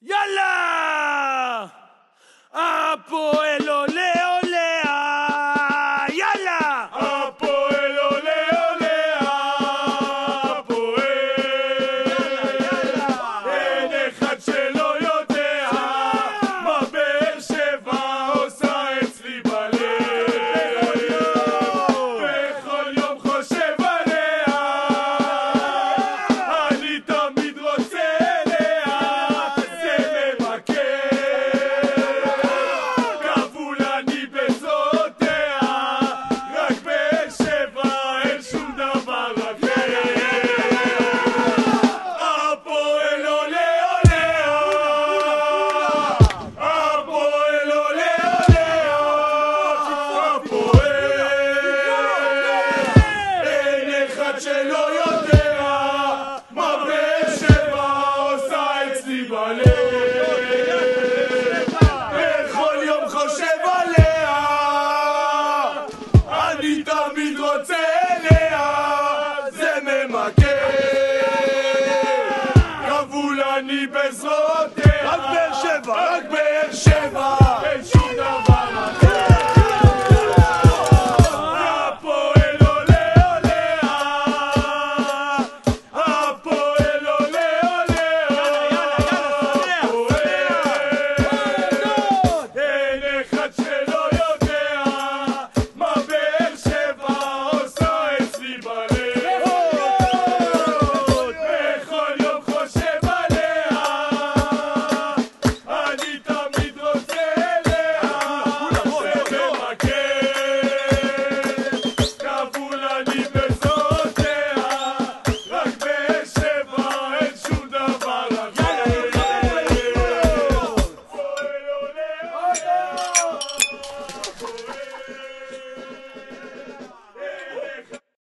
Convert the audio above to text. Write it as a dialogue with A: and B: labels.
A: יאללה! הפועל עולה עולה! יאללה!
B: הפועל עולה עולה! הפועל! אין אחד שלא יודע מה באר שבע עושה אצלי בלב, בכל יום חושב עליה, אני תמיד רוצה אליה, זה ממכר, כבולני בזרועותיה, רק באר שבע אין שום דבר אחר. הפועל עולה עולה! הפועל עולה עולה! הפועל! אין אחד שלא יודע מה באר שבע עושה אצלי בלב, בכל יום חושב עליה, אני תמיד רוצה אליה, זה ממכר, כבולני בזרועותיה,
A: רק באר שבע!
B: רק באר שבע